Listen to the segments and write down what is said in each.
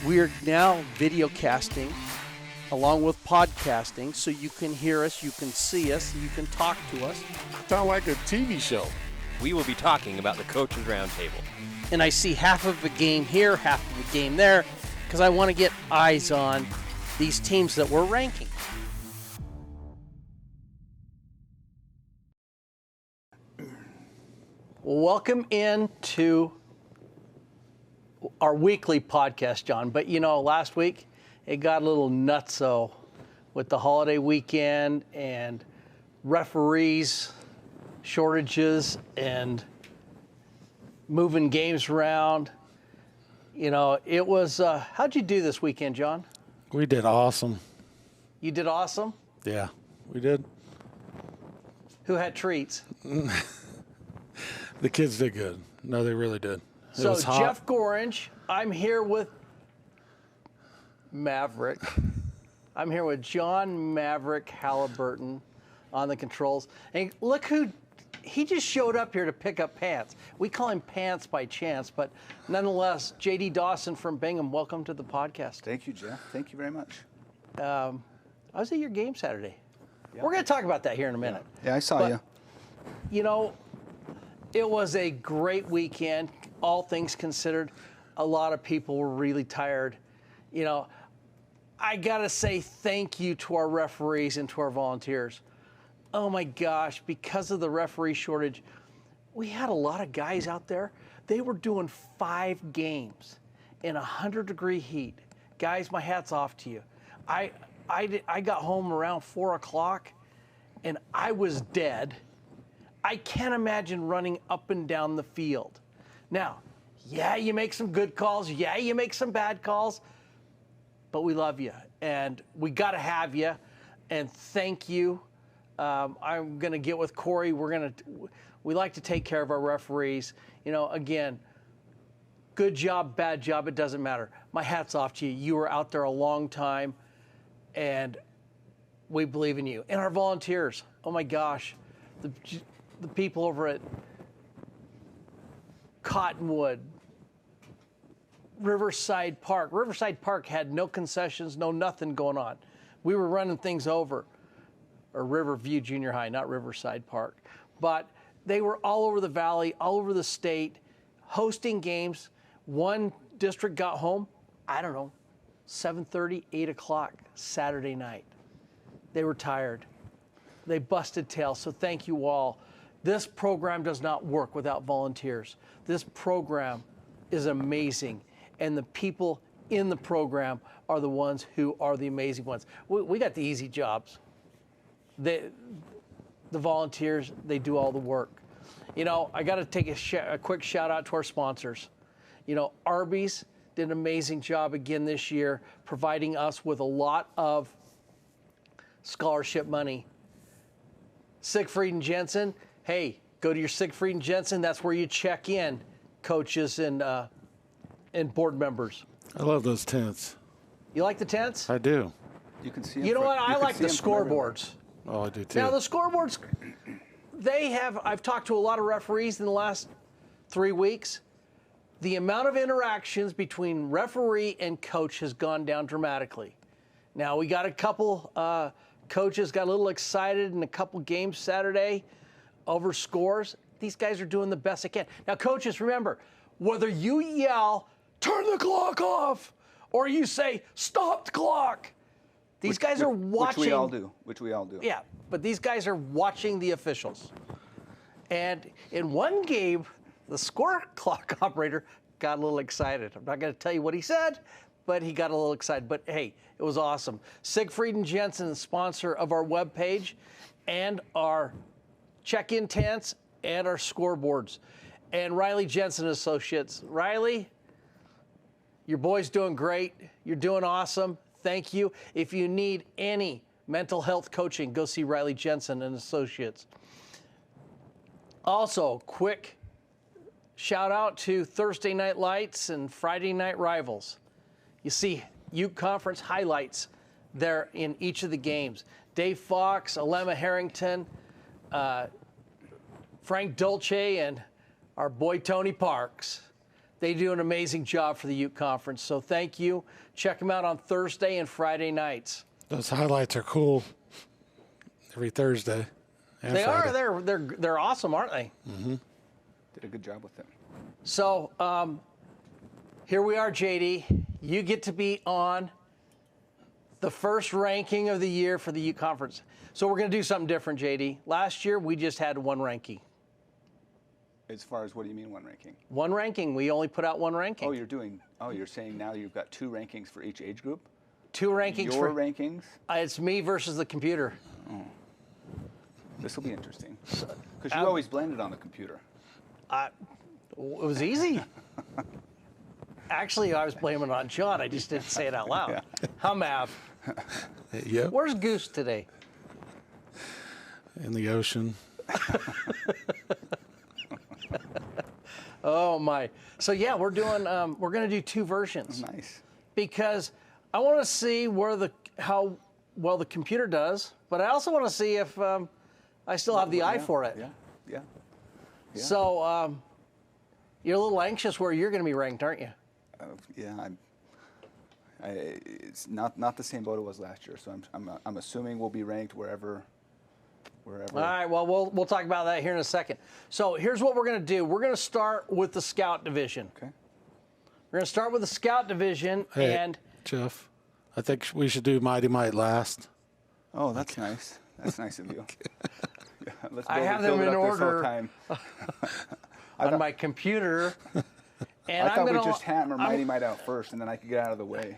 We are now video casting along with podcasting, so you can hear us, you can see us, you can talk to us. Sound like a TV show. We will be talking about the Coaches Roundtable. And I see half of a game here, half of a game there, because I want to get eyes on these teams that we're ranking. Welcome into our weekly podcast, John. But you know, last week it got a little nutso with the holiday weekend and referees shortages and moving games around. You know, it was, how'd you do this weekend, John? We did awesome. You did awesome? Yeah, we did. Who had treats? The kids did good. No, they really did. It So was hot. Jeff Gorange, I'm here with Maverick. I'm here with John Maverick Halliburton on the controls. And look who, he just showed up here to pick up pants. We call him Pants by chance, but nonetheless, JD Dawson from Bingham, welcome to the podcast. Thank you, Jeff. Thank you very much. I was at your game Saturday. Yeah. We're going to talk about that here in a minute. Yeah, I saw you. You know, it was a great weekend, all things considered. A lot of people were really tired. You know, I got to say thank you to our referees and to our volunteers. Oh my gosh, because of the referee shortage, we had a lot of guys out there. They were doing 5 games in 100-degree heat. Guys, my hat's off to you. I got home around 4 o'clock and I was dead. I can't imagine running up and down the field. Now, yeah, you make some good calls. Yeah, you make some bad calls. But we love you, and we got to have you. And thank you. I'm going to get with Corey. We like to take care of our referees. You know, again, good job, bad job, it doesn't matter. My hat's off to you. You were out there a long time, and we believe in you. And our volunteers. Oh my gosh, the people over at Cottonwood, Riverside Park. Riverside Park had no concessions, no nothing going on. We were running things over, or Riverview Junior High, not Riverside Park. But they were all over the valley, all over the state, hosting games. One district got home, I don't know, 7:30, 8 o'clock Saturday night. They were tired. They busted tails, so thank you all. This program does not work without volunteers. This program is amazing, and the people in the program are the ones who are the amazing ones. We got the easy jobs. The volunteers, they do all the work. You know, I got to take a quick shout out to our sponsors. You know, Arby's did an amazing job again this year, providing us with a lot of scholarship money. Siegfried and Jensen, hey, go to your Siegfried and Jensen. That's where you check in, coaches and board members. I love those tents. You like the tents? I do. You can see. You know what? I like the scoreboards. Oh, I do too. Now the scoreboards, I've talked to a lot of referees in the last 3 weeks. The amount of interactions between referee and coach has gone down dramatically. Now we got a couple coaches got a little excited in a couple games Saturday over scores. These guys are doing the best they can. Now coaches, remember, whether you yell, turn the clock off, or you say, stop the clock, these guys are watching. Which we all do. Yeah, but these guys are watching the officials. And in one game, the score clock operator got a little excited. I'm not going to tell you what he said, but he got a little excited. But hey, it was awesome. Siegfried and Jensen, sponsor of our webpage and our check-in tents and our scoreboards. And Riley Jensen Associates. Riley, your boy's doing great. You're doing awesome. Thank you. If you need any mental health coaching, go see Riley Jensen and Associates. Also, quick shout out to Thursday Night Lights and Friday Night Rivals. You see Ute Conference highlights there in each of the games. Dave Fox, Alema Harrington, Frank Dolce, and our boy Tony Parks. They do an amazing job for the Ute Conference. So thank you. Check them out on Thursday and Friday nights. Those highlights are cool every Thursday. And They Friday. are. They're awesome, aren't they? Did a good job with them. So here we are, JD. You get to be on the first ranking of the year for the Ute Conference. So we're going to do something different, JD. Last year, we just had one ranking. As far as what do you mean one ranking? One ranking. We only put out one ranking. You're saying now you've got 2 rankings for each age group? Two rankings Your for rankings? It's me versus the computer. This will be interesting. Because you always blended on the computer. It was easy. Actually, I was blaming it on John. I just didn't say it out loud. Yeah. How Mav? Yep. Where's Goose today? In the ocean. Oh my! So yeah, we're doing. We're going to do 2 versions Nice. because I want to see how well the computer does, but I also want to see if I still have the eye for it. Yeah. So you're a little anxious where you're going to be ranked, aren't you? It's not the same boat it was last year, so I'm assuming we'll be ranked wherever. All right. Well, we'll talk about that here in a second. So here's what we're going to do. We're going to start with the Scout Division. Okay. We're going to start with the Scout Division, Hey, and Jeff, I think we should do Mighty Might last. Oh, that's nice. That's nice of you. Yeah, let's I build have it them in up this whole order time. on my computer. And I thought I'm we'd gonna, just hammer Mighty Might out first, and then I could get out of the way.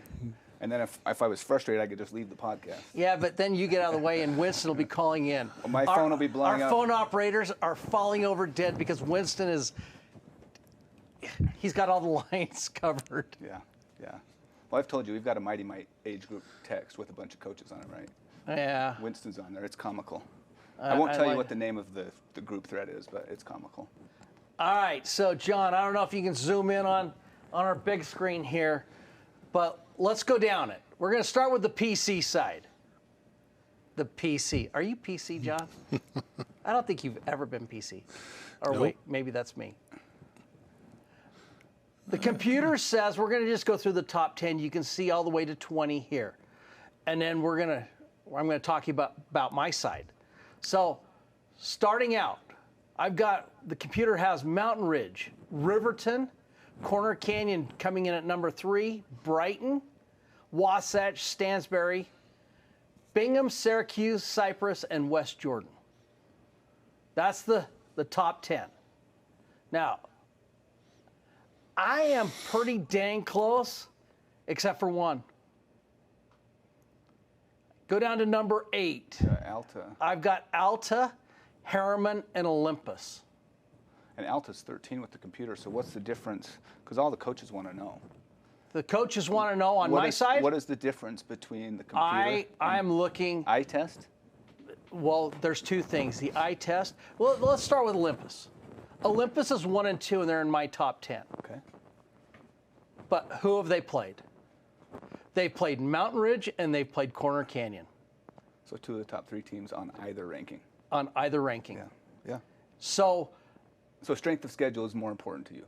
And then if I was frustrated, I could just leave the podcast. Yeah, but then you get out of the way, and Winston will be calling in. Well, my phone will be blowing Our up. phone operators are falling over dead because Winston he's got all the lines covered. Yeah. Well, I've told you, we've got a Mighty Might age group text with a bunch of coaches on it, right? Yeah. Winston's on there. It's comical. I won't tell like you what the name of the group thread is, but it's comical. All right, so John, I don't know if you can zoom in on our big screen here, but let's go down it. We're going to start with the PC side. The PC. Are you PC, John? I don't think you've ever been PC. Or Nope. wait, maybe that's me. The computer says we're going to just go through the top 10. You can see all the way to 20 here. And then I'm going to talk to you about my side. So starting out, the computer has Mountain Ridge, Riverton, Corner Canyon coming in at number 3, Brighton, Wasatch, Stansbury, Bingham, Syracuse, Cypress, and West Jordan. That's the top 10. Now, I am pretty dang close, except for one. Go down to number 8. Alta. I've got Alta, Harriman, and Olympus. And Alta's 13 with the computer, so what's the difference? Because all the coaches want to know. The coaches want to know on my side. What is the difference between the computer I'm looking. eye test? Well, there's 2 things. The eye test. Well, let's start with Olympus. Olympus is 1 and 2, and they're in my top 10. Okay. But who have they played? They played Mountain Ridge and they've played Corner Canyon So 2 of the top 3 teams on either ranking. on either ranking. Yeah. So So strength of schedule is more important to you.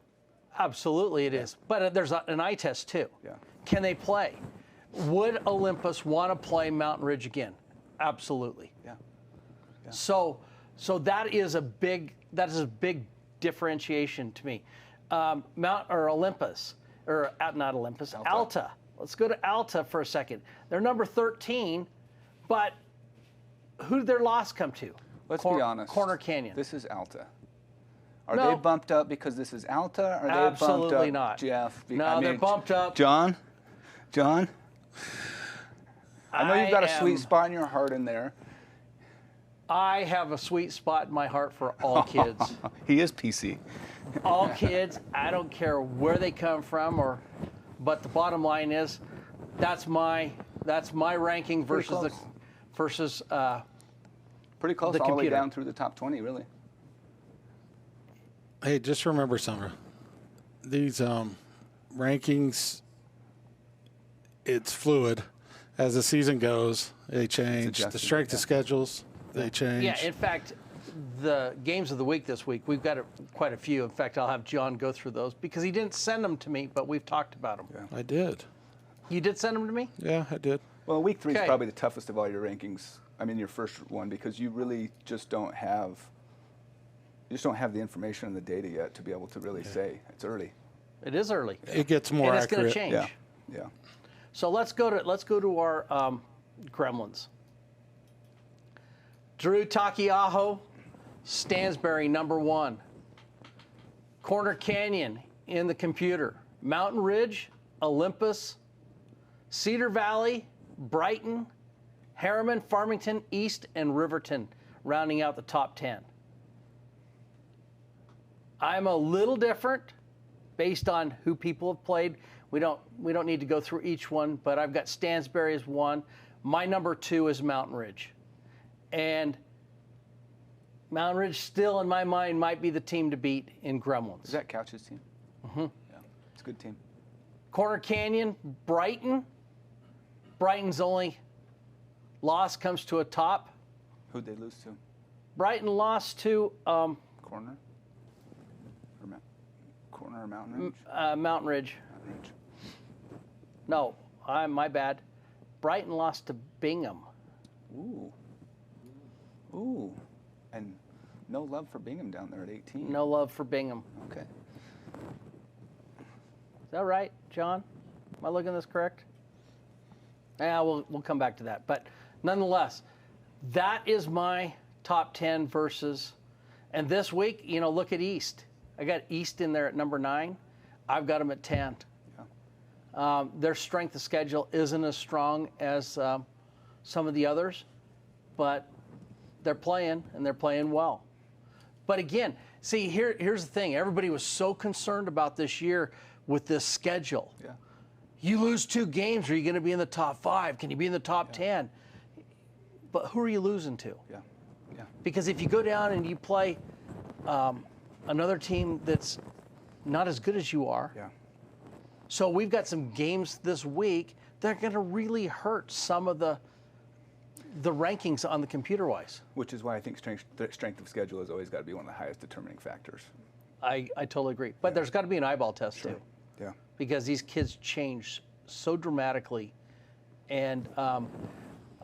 absolutely it is. But there's an eye test too. Yeah. Can they play? Would Olympus want to play Mountain Ridge again? Absolutely. Yeah. So that is a big differentiation to me. Olympus, or not Olympus, Alta. Let's go to Alta for a second. They're number 13, but who did their loss come to? Let's be honest. Corner Canyon. This is Alta. Are No. they bumped up because this is Alta? Or are they Absolutely bumped up, not. Jeff? No, they're bumped up. John? I know you've got a I sweet am- spot in your heart in there. I have a sweet spot in my heart for all kids. He is PC. All kids. I don't care where they come from, but the bottom line is, that's my ranking Pretty versus Pretty close the all the way computer. down through the top 20, really. Hey, just remember something. These rankings, it's fluid. As the season goes, they change. The adjusted, strength of schedules, they change. Yeah, in fact, the games of the week this week, we've got quite a few. In fact, I'll have John go through those because he didn't send them to me, but we've talked about them. Yeah. I did. You did send them to me? Yeah, I did. Well, week 3 is Okay. probably the toughest of all your rankings. I mean, your first one, because you really just don't have the information and the data yet to be able to really say. It's early. It is early. It gets more and it's accurate. going to change. Yeah. Yeah. So let's go to our Gremlins. Drew Takiaho, Stansbury, number 1. Corner Canyon in the computer. Mountain Ridge, Olympus, Cedar Valley, Brighton, Harriman, Farmington, East, and Riverton, rounding out the top 10. I'm a little different based on who people have played. We don't need to go through each one, but I've got Stansbury as 1. My number 2 is Mountain Ridge. And Mountain Ridge still, in my mind, might be the team to beat in Gremlins. Is that Couch's team? Mm-hmm. Yeah. It's a good team. Corner Canyon, Brighton. Brighton's only loss comes to a top. Who'd they lose to? Brighton lost to Corner? Corner or Mountain Ridge? Mountain Ridge. Mountain Ridge. No, my bad. Brighton lost to Bingham. Ooh. And no love for Bingham down there at 18. No love for Bingham. Okay. Is that right, John? Am I looking at this correct? Yeah, we'll come back to that. But nonetheless, that is my top 10 versus. And this week, look at East. I got East in there at number 9. I've got them at 10. Yeah. Their strength of schedule isn't as strong as some of the others, but they're playing, and they're playing well. But again, see, here's the thing. Everybody was so concerned about this year with this schedule. Yeah. You lose 2 games, are you going to be in the top 5? Can you be in the top 10? But who are you losing to? Yeah. Yeah. Because if you go down and you play another team that's not as good as you are, Yeah. so we've got some games this week that are going to really hurt some of the rankings on the computer-wise. Which is why I think strength of schedule has always got to be one of the highest determining factors. I totally agree. But there's got to be an eyeball test, too. Yeah. Because these kids change so dramatically. And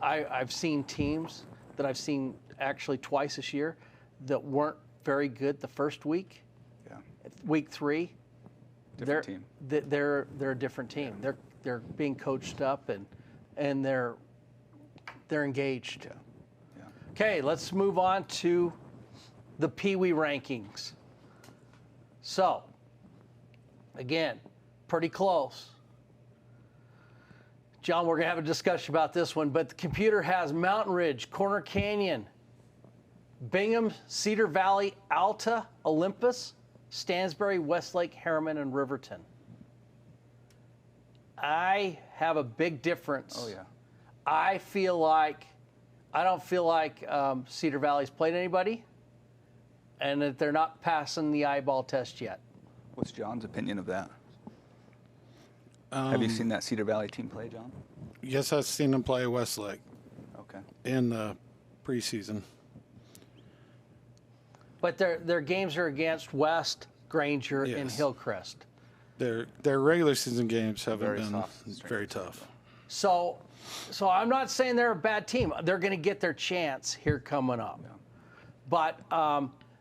I've seen teams that I've seen actually twice this year that weren't very good the first week. Yeah. Week 3, Different team. they're a different team. They're being coached up and they're engaged. Yeah. Yeah. Okay, let's move on to the Peewee rankings. So, again, pretty close. John, we're going to have a discussion about this one, but the computer has Mountain Ridge, Corner Canyon, Bingham, Cedar Valley, Alta, Olympus, Stansbury, Westlake, Harriman, and Riverton. I have a big difference. Oh, yeah. I don't feel like Cedar Valley's played anybody, and that they're not passing the eyeball test yet. What's John's opinion of that? Have you seen that Cedar Valley team play, John? Yes, I've seen them play Westlake Okay. in the preseason. But their games are against West, Granger, and Yes. Hillcrest. Their regular season games haven't Very been soft strength very of tough. So I'm not saying they're a bad team. They're going to get their chance here coming up. Yeah. But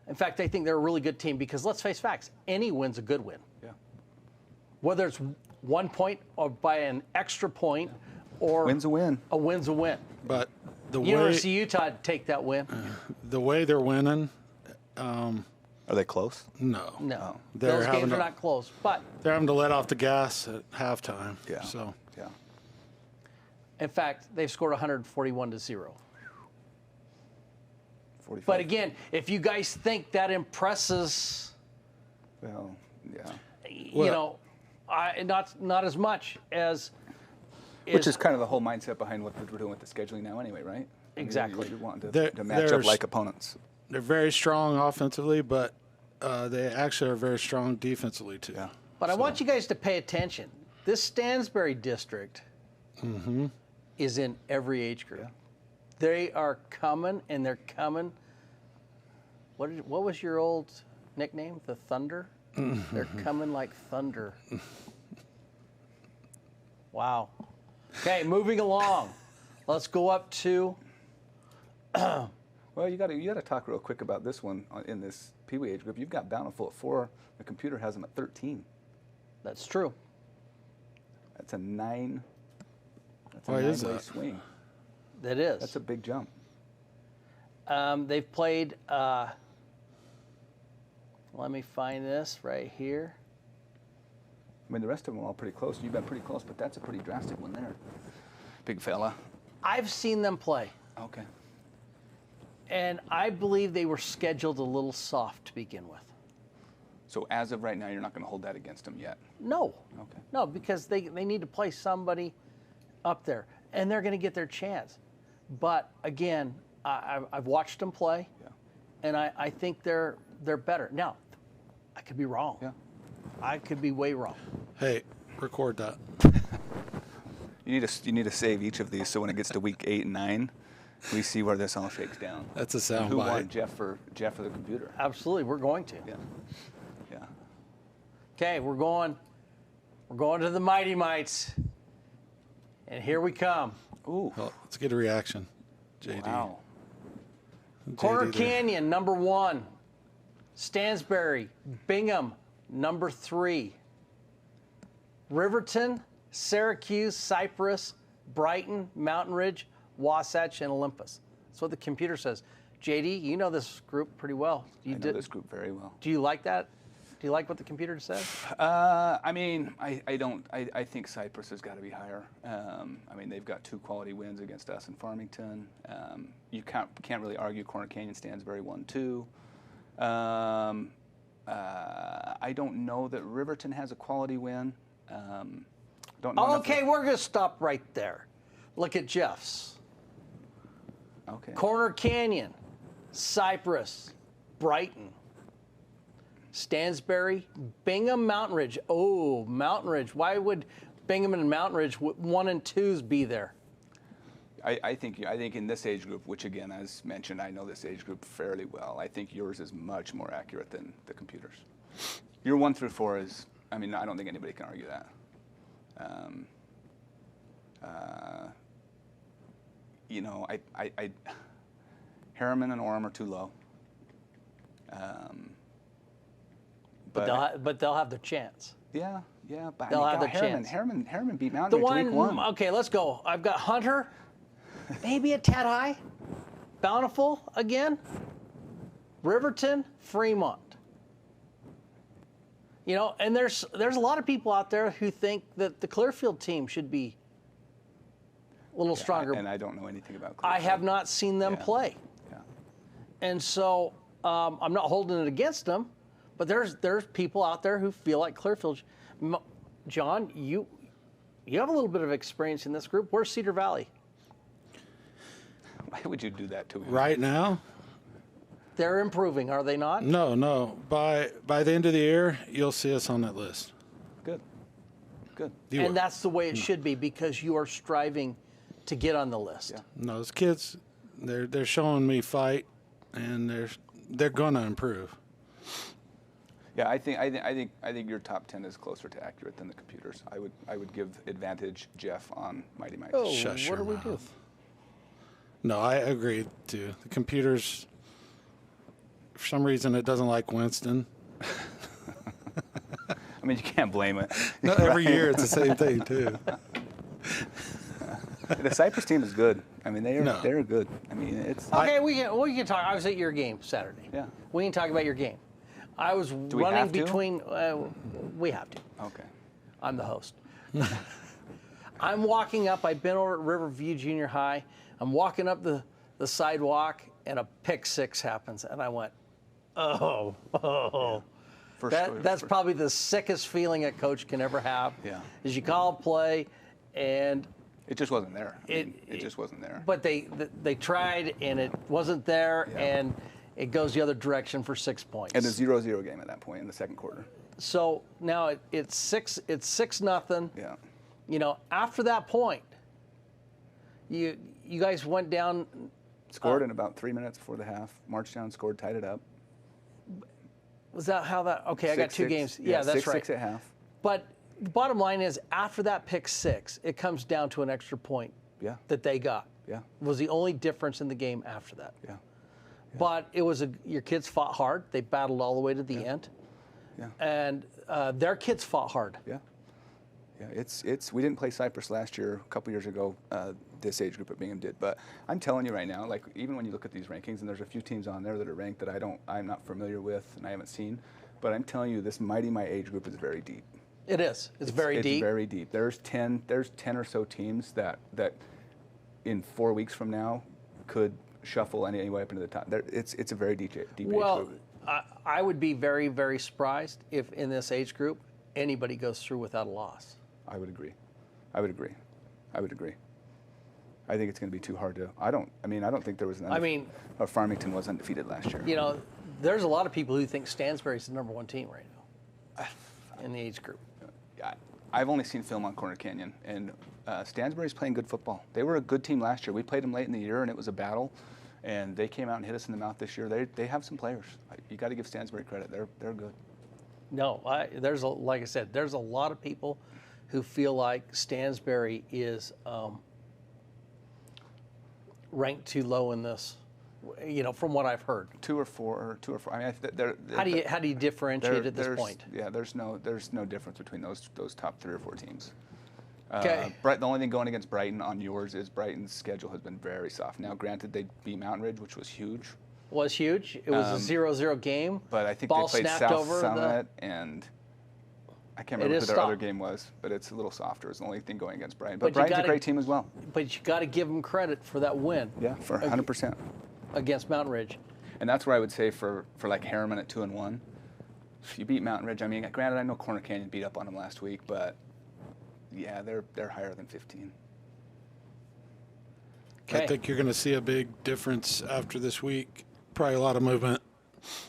in fact, I think they're a really good team because let's face facts: any win's a good win. Yeah. Whether it's 1 point or by an extra point, or Win's a win. a win's a win. But the University way of Utah take that win. the way they're winning, Are they close? no, No, They're those having games are a- not close. But they're having to let off the gas at halftime. Yeah. So Yeah. in fact, they've scored 141-0. 45. But again, if you guys think that impresses, Well, yeah. not as much as. Which is kind of the whole mindset behind what we're doing with the scheduling now anyway, right? I mean, Exactly. You're wanting There- to match up there's- like opponents. they're very strong offensively, but they actually are very strong defensively too. Yeah. But I want you guys to pay attention. This Stansbury district is in every age group. Yeah. They are coming, and they're coming What was your old nickname? The Thunder? They're coming like thunder. Wow. Okay, moving along. Let's go up to. Well, you got to talk real quick about this one in this Peewee age group. You've got Bountiful at 4. The computer has them at 13. That's true. That's a 9. That's a Why is 9-way that? swing. That is. That's a big jump. They've played. Let me find this right here. I mean, the rest of them are all pretty close. You've been pretty close, but that's a pretty drastic one there. Big fella. I've seen them play, Okay. and I believe they were scheduled a little soft to begin with. So as of right now, you're not going to hold that against them yet? No. Okay. No, because they need to play somebody up there, and they're going to get their chance. But again, I've watched them play, Yeah. and I think they're better. Now, I could be wrong. Yeah. I could be way wrong. Hey, record that. You need to save each of these so when it gets to week 8 and 9, we see where this all shakes down. That's a sound Who won, bite. Jeff or the computer? Absolutely, we're going to. Yeah. Yeah. Okay, we're going to the Mighty Mites, and here we come. Ooh. Well, let's get a reaction. JD. Wow. Corner JD there. Canyon, number 1. Stansbury, Bingham, number 3. Riverton, Syracuse, Cypress, Brighton, Mountain Ridge, Wasatch, and Olympus. That's what the computer says. JD, you know this group pretty well. I know this group very well. Do you like that? Do you like what the computer says? I mean, I don't. I think Cypress has got to be higher. I mean, they've got 2 quality wins against us in Farmington. You can't really argue Corner Canyon Stansbury 1-2. I don't know that Riverton has a quality win. Don't know. Okay, we're going to stop right there. Look at Jeff's. Okay. Corner Canyon, Cypress, Brighton, Stansbury, Bingham, Mountain Ridge. Oh, Mountain Ridge. Why would Bingham and Mountain Ridge 1 and 2s be there? I think in this age group, which again, as mentioned, I know this age group fairly well. I think yours is much more accurate than the computers. Your 1 through 4 is. I mean, I don't think anybody can argue that. You know, Harriman and Orem are too low. But they'll have their chance. Yeah, but They'll I have mean, their chance. Harriman beat The Mountain Ridge week 1. Okay, let's go. I've got Hunter, maybe a tad high. Bountiful again. Riverton, Fremont. You know, and there's a lot of people out there who think that the Clearfield team should be a little stronger. And I don't know anything about I Clearfield. have not seen them play, Yeah. and so I'm not holding it against them. But there's people out there who feel like Clearfield. John, you have a little bit of experience in this group. Where's Cedar Valley? Why would you do that to him? Right now? They're improving, are they not? No. By the end of the year, you'll see us on that list. Good. You And will. that's the way it should be because you are striving to get on the list. Yeah. No, those kids, they're showing me fight, and they're gonna improve. Yeah, I think your top 10 is closer to accurate than the computers. I would give advantage Jeff on Mighty Mites. Oh, Shush what do your we do? mouth. No, I agree too. The computers, for some reason, it doesn't like Winston. I mean, you can't blame it. No, every year it's the same thing too. The Cypress team is good. I mean, they're No. good. I mean, it's. Okay, we can talk. I was at your game Saturday. Yeah. We can talk about your game. I was we running have to? between. We have to. Okay. I'm the host. I'm walking up. I've been over at Riverview Junior High. I'm walking up the sidewalk, and a pick six happens, and I went, oh. That's probably the sickest feeling a coach can ever have. Yeah. Is you call a play, and It just wasn't there. It just wasn't there. but they tried, and it wasn't there, Yeah. and it goes the other direction for 6 points. And a 0-0 game at that point in the second quarter. So now it's 6-0. Yeah. You know, after that point, you guys went down. Scored in about 3 minutes before the half. Marched down, scored, tied it up. Was that how that? Okay, I got 2 games. Yeah, that's right. 6 at half. But the bottom line is, after that pick 6, it comes down to an extra point Yeah. that they got. Yeah. It was the only difference in the game after that. Yeah. But it was your kids fought hard. They battled all the way to the end. Yeah. And their kids fought hard. Yeah. Yeah. It's. We didn't play Cypress last year. A couple years ago, this age group at Bingham did. But I'm telling you right now, like even when you look at these rankings, and there's a few teams on there that are ranked that I'm not familiar with and I haven't seen. But I'm telling you, this Mighty Might age group is very deep. It is. It's very deep. It's very deep. There's 10 or so teams that in 4 weeks from now could shuffle any way up into the top. It's a very deep age group. Well, I would be very, very surprised if in this age group anybody goes through without a loss. I would agree. I think it's going to be too hard to. I don't think there was. Farmington was undefeated last year. You know, there's a lot of people who think Stansbury's the number 1 team right now in the age group. I've only seen film on Corner Canyon, and Stansbury's playing good football. They were a good team last year. We played them late in the year, and it was a battle. And they came out and hit us in the mouth this year. They have some players. You got to give Stansbury credit. They're good. No, like I said, there's a lot of people who feel like Stansbury is ranked too low in this. You know, from what I've heard. 2 or 4. I mean, how do you differentiate at this point? Yeah, there's no difference between those top 3 or 4 teams. Okay. The only thing going against Brighton on yours is Brighton's schedule has been very soft. Now, granted, they beat Mountain Ridge, which was huge. Was huge. It was a 0-0 game. But I think Ball they played snapped South over Summit, and I can't remember who their other game was, but it's a little softer. It's the only thing going against Brighton. But Brighton's a great team as well. But you got to give them credit for that win. Yeah, for 100%. Against Mountain Ridge. And that's where I would say for like Harriman at 2-1, if you beat Mountain Ridge, I mean, granted, I know Corner Canyon beat up on them last week, but yeah, they're higher than 15. I think you're going to see a big difference after this week. Probably a lot of movement.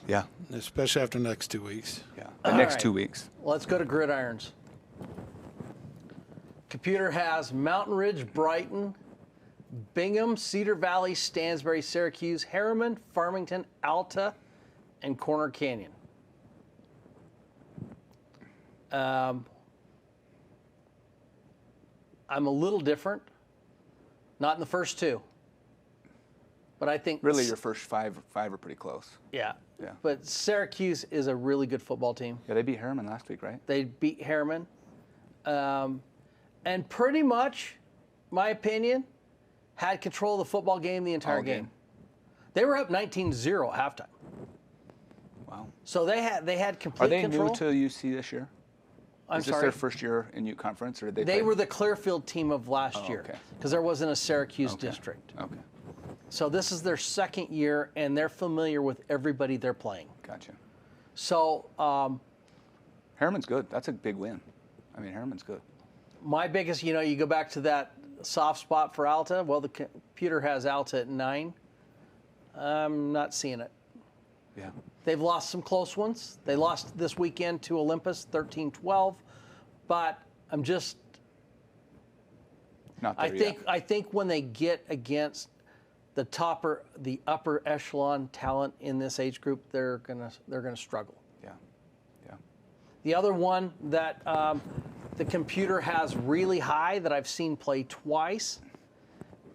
Yeah. Especially after the next 2 weeks. Yeah. The next 2 weeks. Let's go to Gridirons. Computer has Mountain Ridge, Brighton, Bingham, Cedar Valley, Stansbury, Syracuse, Harriman, Farmington, Alta, and Corner Canyon. I'm a little different. Not in the first 2. But I think really your first five are pretty close. Yeah. Yeah. But Syracuse is a really good football team. Yeah, they beat Harriman last week, right? They beat Harriman. And pretty much, my opinion, had control of the football game the entire game. They were up 19-0 at halftime. Wow. So they had complete control. Are they new to UC this year? Is this their first year in Ute Conference, or did they were the Clearfield team of last year okay. because there wasn't a Syracuse district. Okay. So this is their second year, and they're familiar with everybody they're playing. Gotcha. So Harriman's good. That's a big win. I mean, Harriman's good. My biggest, you go back to that soft spot for Alta. Well, the computer has Alta at 9. I'm not seeing it. Yeah. They've lost some close ones. They lost this weekend to Olympus, 13-12. But I'm just not there yet. I think when they get against the upper echelon talent in this age group, they're gonna struggle. Yeah. Yeah. The other one that the computer has really high that I've seen play twice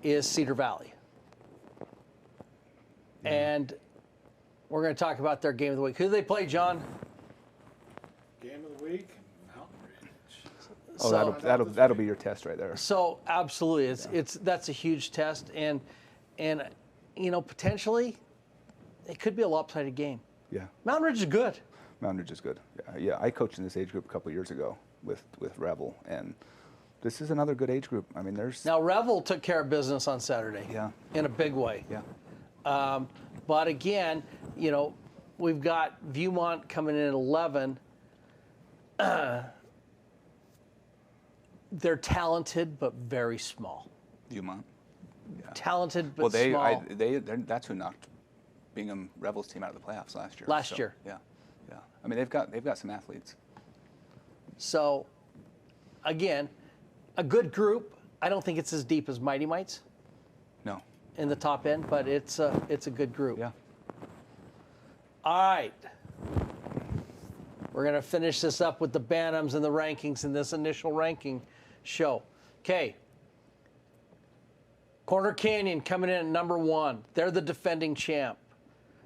is Cedar Valley. Yeah. And we're going to talk about their game of the week. Who do they play, John? Game of the week, Mountain Ridge. Oh, that'll be your test right there. So absolutely, that's a huge test, and potentially it could be a lopsided game. Yeah. Mountain Ridge is good. Mountain Ridge is good. Yeah. I coached in this age group a couple years ago with Revel, and this is another good age group. I mean, now Revel took care of business on Saturday. Yeah. In a big way. Yeah. But again, we've got Viewmont coming in at 11. They're talented but very small. Viewmont. Yeah. Talented but small. That's who knocked Bingham Rebels team out of the playoffs last year. Last year. Yeah. Yeah. I mean, they've got some athletes. So, again, a good group. I don't think it's as deep as Mighty Mites. No. In the top end, but it's a good group. Yeah. All right. We're going to finish this up with the Bantams and the rankings in this initial ranking show. Okay. Corner Canyon coming in at number 1. They're the defending champ.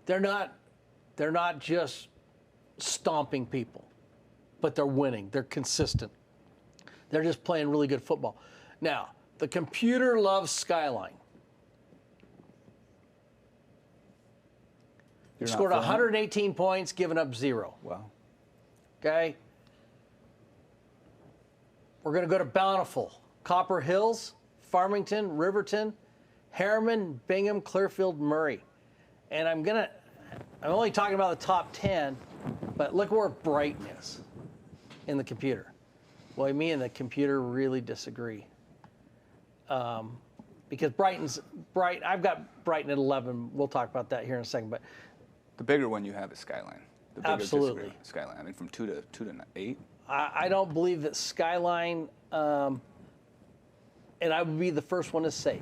They're not just stomping people, but they're winning. They're consistent. They're just playing really good football. Now, the computer loves Skyline. Scored 118 points, given up 0. Wow. Okay. We're going to go to Bountiful, Copper Hills, Farmington, Riverton, Harriman, Bingham, Clearfield, Murray. And I'm only talking about the top 10, but look where Brighton is in the computer. Boy, me and the computer really disagree. Because I've got Brighton at 11. We'll talk about that here in a second. But the bigger one you have is Skyline. The bigger absolutely. Skyline. I mean, from 2 to 8. I don't believe that Skyline, and I would be the first one to say,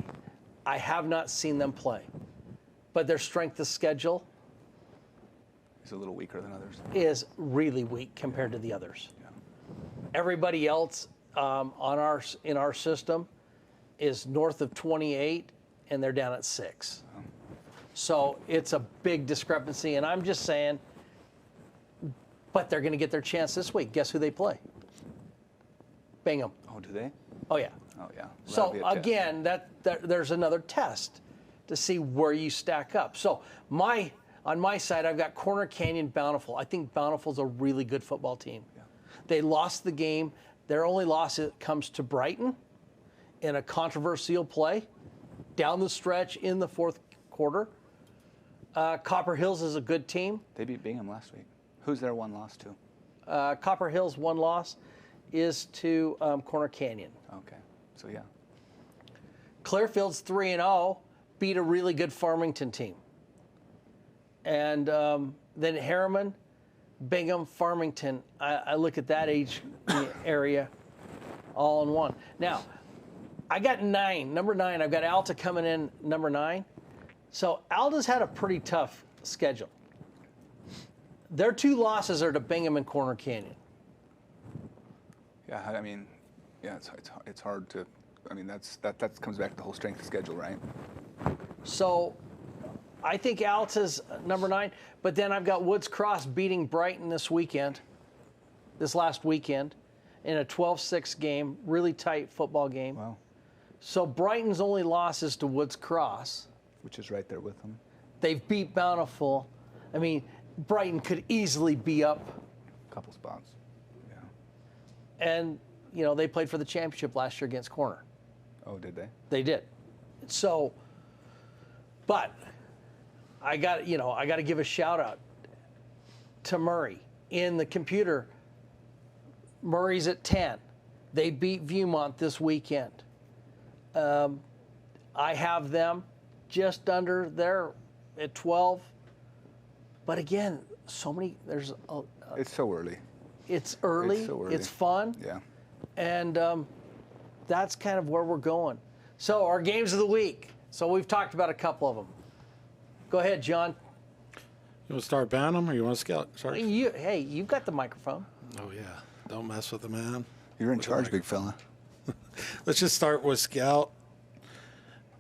I have not seen them play. But their strength of schedule is a little weaker than others. Is really weak compared to the others. Yeah. Everybody else in our system is north of 28, and they're down at 6. Oh. So it's a big discrepancy, and I'm just saying, but they're going to get their chance this week. Guess who they play? Bingham. Oh, do they? Oh, yeah. Oh, yeah. So, again, there's another test to see where you stack up. So, on my side, I've got Corner Canyon Bountiful. I think Bountiful's a really good football team. Yeah. They lost the game. Their only loss comes to Brighton in a controversial play down the stretch in the fourth quarter. Copper Hills is a good team. They beat Bingham last week. Who's their one loss to? Copper Hills' one loss is to Corner Canyon. Okay, so yeah. Clearfield's 3-0, beat a really good Farmington team. And then Harriman, Bingham, Farmington, I look at that age area all in one. Now, I got number 9. I've got Alta coming in number 9. So Alta's had a pretty tough schedule. Their 2 losses are to Bingham and Corner Canyon. Yeah, I mean, yeah, it's hard to. I mean, that comes back to the whole strength of schedule, right? So, I think Alta's number 9, but then I've got Woods Cross beating Brighton this last weekend, in a 12-6 game, really tight football game. Wow. So Brighton's only loss is to Woods Cross, which is right there with them. They've beat Bountiful. I mean, Brighton could easily be up a couple spots. Yeah. And, they played for the championship last year against Corner. Oh, did they? They did. So, but I got to give a shout out to Murray in the computer. Murray's at 10. They beat Viewmont this weekend. I have them just under there at 12. But again, it's so early. It's early. It's so early. It's fun. Yeah. And that's kind of where we're going. So our games of the week. So we've talked about a couple of them. Go ahead, John. You want to start Bantam or you want to scout? Sorry. Hey, you've got the microphone. Oh, yeah. Don't mess with the man. You're in charge, big fella. Let's just start with scout.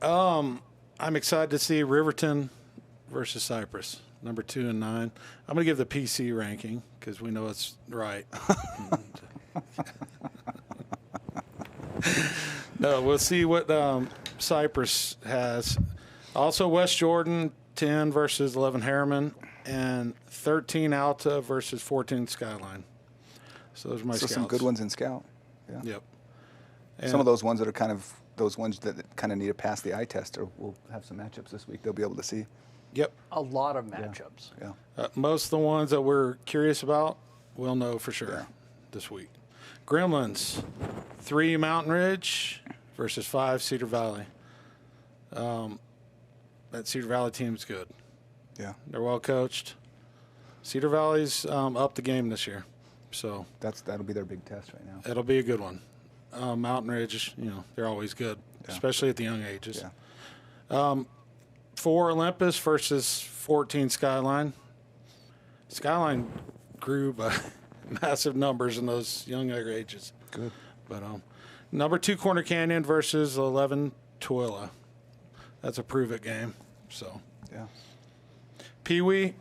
I'm excited to see Riverton versus Cypress, number 2 and 9. I'm going to give the PC ranking because we know it's right. No, we'll see what Cypress has. Also, West Jordan, 10 versus 11 Harriman, and 13 Alta versus 14 Skyline. So those are my scouts. Some good ones in Scout. Yeah. Yep. And some of those ones that are kind of those ones that kind of need to pass the eye test, or we'll have some matchups this week they'll be able to see. Yep. A lot of matchups. Yeah. Most of the ones that we're curious about, we'll know for sure this week. Gremlins, 3 Mountain Ridge versus 5 Cedar Valley. That Cedar Valley team's good. Yeah. They're well coached. Cedar Valley's up the game this year. So that'll be their big test right now. It'll be a good one. Mountain Ridge, they're always good, especially at the young ages. Yeah. 4 Olympus versus 14 Skyline. Skyline grew by massive numbers in those younger ages. Good. But number 2 Corner Canyon versus 11 Twila. That's a prove it game. So Yeah. Peewee,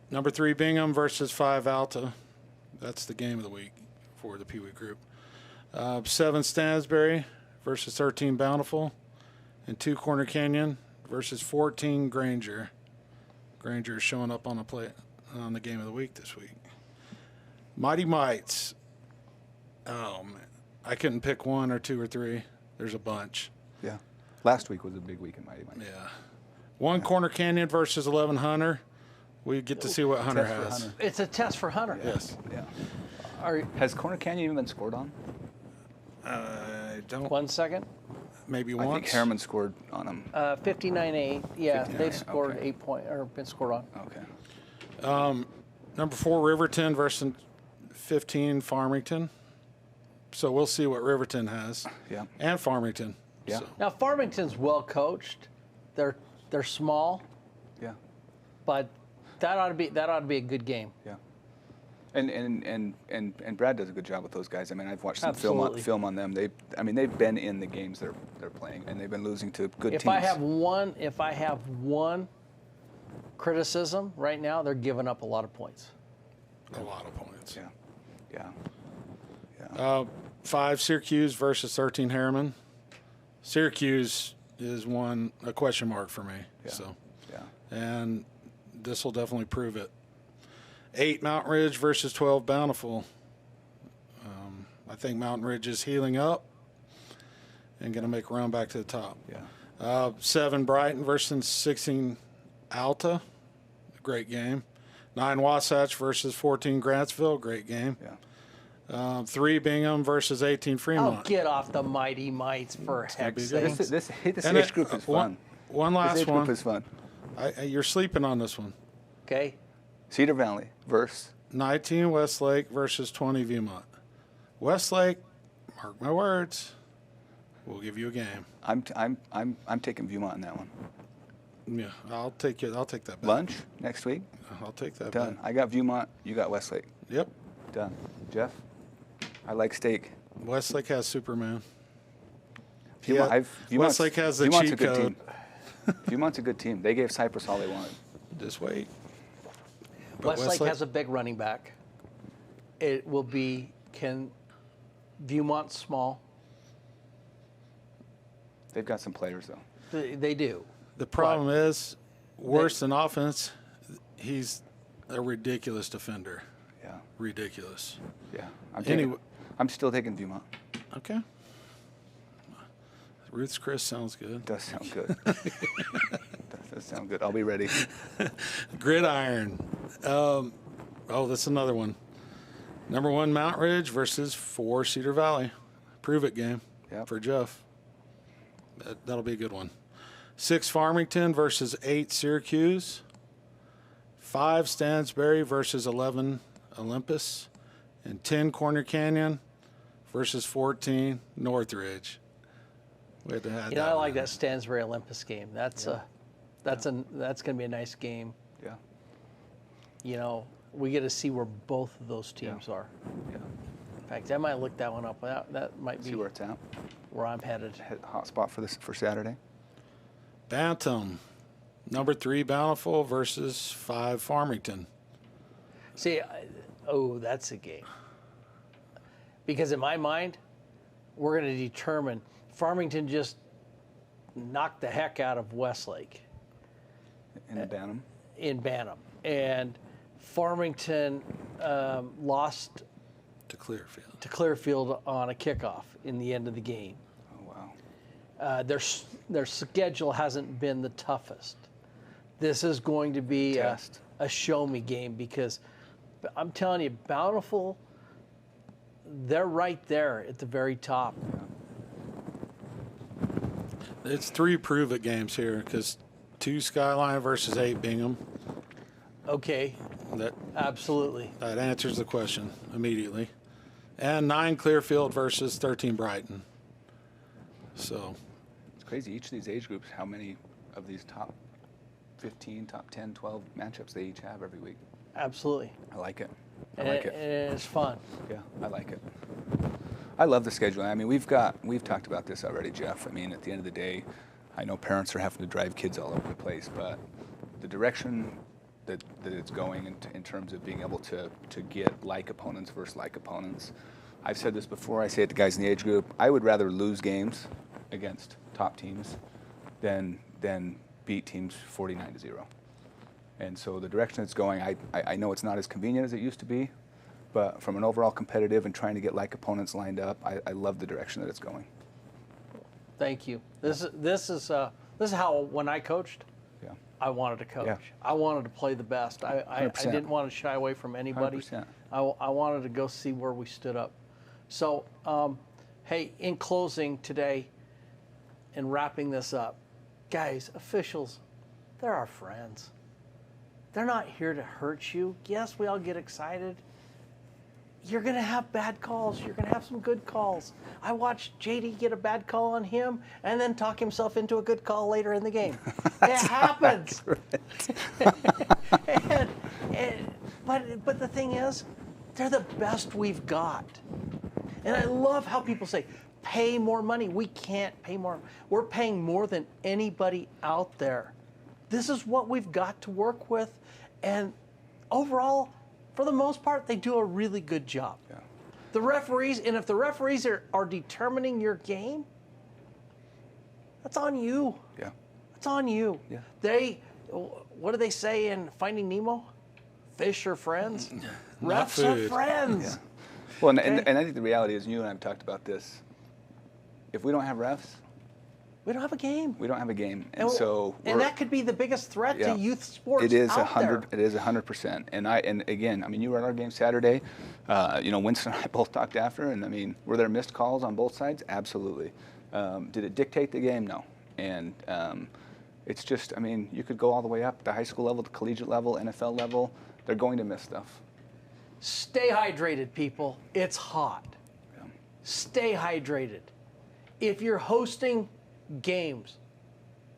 number 3 Bingham versus 5 Alta. That's the game of the week for the Peewee group. 7 Stansbury versus 13 Bountiful, and 2 Corner Canyon versus 14 Granger. Granger is showing up on the game of the week this week. Mighty Mites. Oh man, I couldn't pick 1 or 2 or 3. There's a bunch. Yeah. Last week was a big week in Mighty Mites. Yeah. 1 Corner Canyon versus 11 Hunter. We get to see what Hunter Test for has. Hunter. It's a test for Hunter. Yes. Yeah. Has Corner Canyon even been scored on? I don't. 1 second. Maybe I once. think Harriman scored on him. 59-8. Yeah, 59, they've scored okay. 8 points or been scored on. Okay. Number 4 Riverton versus 15 Farmington. So we'll see what Riverton has. Yeah. And Farmington. Yeah. So, Now Farmington's well coached. They're small, Yeah. but that ought to be a good game. Yeah. And Brad does a good job with those guys. I mean, I've watched some Absolutely. film on them. They've been in the games they're playing, and they've been losing to good If teams. I have one criticism right now, they're giving up a lot of points. a lot of points. Yeah. Yeah. 5 Syracuse versus 13 Harriman. Syracuse is a question mark for me. Yeah. So, Yeah. and this will definitely prove it. 8 Mountain Ridge versus 12 Bountiful. I think Mountain Ridge is healing up and going to make a run back to the top. Yeah. 7 Brighton versus 16 Alta. Great game. 9 Wasatch versus 14 Grantsville. Great game. Yeah. 3 Bingham versus 18 Oh, Fremont. get off the Mighty Mites for heck's be good. sake. This And age group is fun. One This last age one. group is fun. You're sleeping on this one. Okay. Cedar Valley versus 19 Westlake versus 20 Viewmont. Westlake, mark my words, we'll give you a game. I'm taking Viewmont in that one. Yeah, I'll take that bet. Lunch next week. I'll take that Done. bet. I got Viewmont. You got Westlake. Yep. Done. Jeff, I like steak. Westlake has Superman. Viewmont's Westlake has the Viewmont's cheat a good code. team. Viewmont's a good team. They gave Cypress all they wanted. Just wait. But Westlake has a big running back. It will be Viewmont small. They've got some players though. They do. The problem is, worse than offense, he's a ridiculous defender. Yeah. Ridiculous. Yeah. Anyway. I'm still taking Viewmont. Okay. Ruth's Chris sounds good. Does sound good. does sound good. I'll be ready. Gridiron. That's another one. Number 1 Mount Ridge versus 4 Cedar Valley. Prove it game Yep. for Jeff. That'll be a good one. 6 Farmington versus 8 Syracuse. 5 Stansbury versus 11 Olympus. And 10 Corner Canyon versus 14 Northridge. We had to have I like that Stansbury Olympus game. That's going to be a nice game. Yeah. We get to see where both of those teams are. Yeah. In fact, I might look that one up. That might be See where it's at. where I'm headed. Hot spot for Saturday. Bantam. Number 3 Bountiful versus 5 Farmington. See, that's a game. Because in my mind, we're going to determine Farmington just knocked the heck out of Westlake In the Bantam. in Bantam, and Farmington lost To Clearfield. to Clearfield on a kickoff in the end of the game. Oh wow. Their schedule hasn't been the toughest. This is going to be Test. a show-me game because I'm telling you, Bountiful, they're right there at the very top. It's 3 prove-it games here because 2 Skyline versus 8 Bingham. Okay, That absolutely. answers the question immediately. And 9 Clearfield versus 13 Brighton. So, It's crazy. Each of these age groups, how many of these top 15, top 10, 12 matchups they each have every week. Absolutely. I like it. I like it. And it's fun. Yeah, I like it. I love the scheduling. I mean, we've talked about this already, Jeff. I mean, at the end of the day, I know parents are having to drive kids all over the place, but the direction that it's going in terms of being able to get like opponents versus like opponents. I've said this before. I say it to guys in the age group. I would rather lose games against top teams than beat teams 49-0. And so the direction it's going, I know it's not as convenient as it used to be, but from an overall competitive and trying to get like opponents lined up, I love the direction that it's going. Thank you. This is how when I coached, Yeah. I wanted to coach. Yeah. I wanted to play the best. I 100%. didn't want to shy away from anybody. 100%. I wanted to go see where we stood up. So, hey, in closing today and wrapping this up, guys, officials, they're our friends. They're not here to hurt you. Yes, we all get excited. You're going to have bad calls. You're going to have some good calls. I watched JD get a bad call on him and then talk himself into a good call later in the game. It happens. But the thing is, they're the best we've got. And I love how people say, pay more money. We can't pay more. We're paying more than anybody out there. This is what we've got to work with. And overall, for the most part, they do a really good job. Yeah. The referees, and if the referees are determining your game, that's on you. Yeah. It's on you. Yeah. What do they say in Finding Nemo? Fish are friends. Not Refs are food. friends. Yeah. Well, and Okay. I think the reality is, and you and I have talked about this, if we don't have refs, We don't have a game. we don't have a game. And so and that could be the biggest threat yeah. to youth sports. It is out there. It is 100%. And again, I mean, you were at our game Saturday. Winston and I both talked after, and I mean, were there missed calls on both sides? Absolutely. Did it dictate the game? No. And it's just, I mean, you could go all the way up to high school level, to collegiate level, NFL level. They're going to miss stuff. Stay hydrated, people. It's hot. Yeah. Stay hydrated. If you're hosting games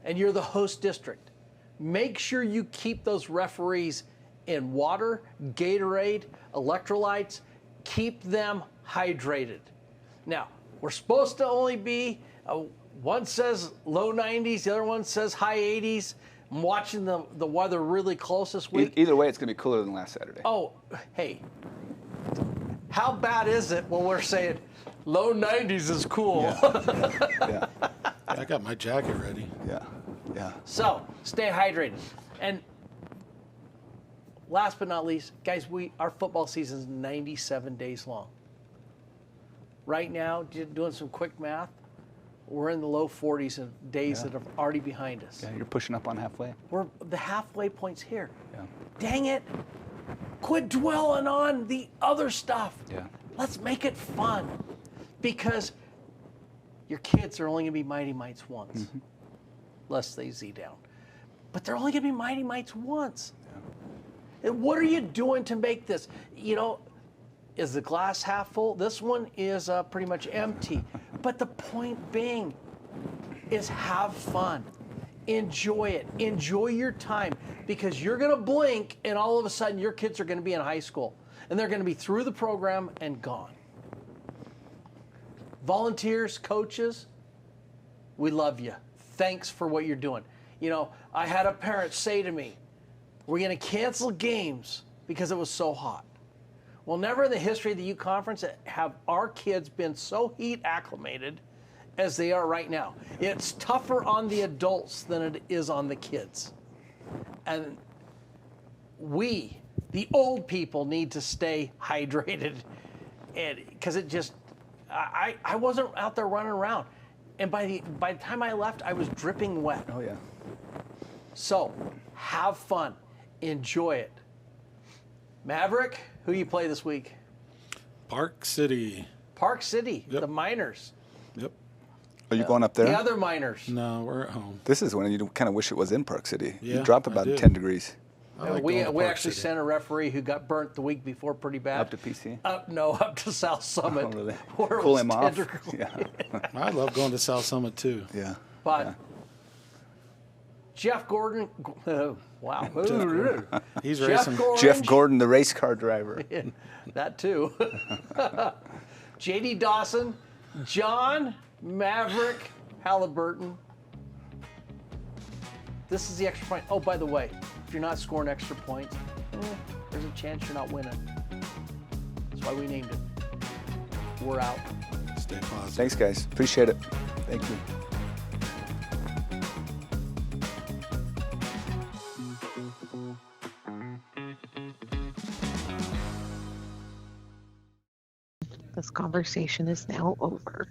and you're the host district, make sure you keep those referees in water, Gatorade, electrolytes. Keep them hydrated. Now, we're supposed to only be, one says low 90s, the other one says high 80s. I'm watching the weather really close this week. Either way, it's going to be cooler than last Saturday. Oh, hey, how bad is it when we're saying low 90s is cool? Yeah. I got my jacket ready. Yeah. Yeah. So stay hydrated. And last but not least, guys, our football season is 97 days long. Right now, doing some quick math, we're in the low 40s of days that are already behind us. Yeah, you're pushing up on halfway. The halfway point's here. Yeah. Dang it. Quit dwelling on the other stuff. Yeah. Let's make it fun. Because your kids are only going to be Mighty Mites once. Lest they Z down. But they're only going to be Mighty Mites once. Yeah. And what are you doing to make this? Is the glass half full? This one is pretty much empty. But the point being is have fun. Enjoy it. Enjoy your time, because you're going to blink and all of a sudden your kids are going to be in high school and they're going to be through the program and gone. Volunteers, coaches, we love you. Thanks for what you're doing. I had a parent say to me, we're going to cancel games because it was so hot. Well, never in the history of the Ute Conference have our kids been so heat acclimated as they are right now. It's tougher on the adults than it is on the kids. And we, the old people, need to stay hydrated. Because I wasn't out there running around. And by the time I left, I was dripping wet. Oh, yeah. So, have fun. Enjoy it. Maverick, who you play this week? Park City. Park City, Yep. the Miners. Yep. Are you going up there? The other Miners. No, we're at home. This is when you kind of wish it was in Park City. Yeah, You dropped I about did. 10 degrees. I like we going to Park actually City. sent a referee who got burnt the week before pretty bad. Up to PC? Up to South Summit. Oh, really? Where it Cool was him off? 10 degrees. Yeah. I love going to South Summit too. Yeah. But Yeah. Jeff Gordon. Wow. He's Jeff racing. Gordon. Jeff Gordon, the race car driver. That too. JD Dawson, John Maverick Halliburton. This is the extra point. Oh, by the way, if you're not scoring extra points, there's a chance you're not winning. That's why we named it. We're out. Stay positive. Thanks, guys. Appreciate it. Thank you. This conversation is now over.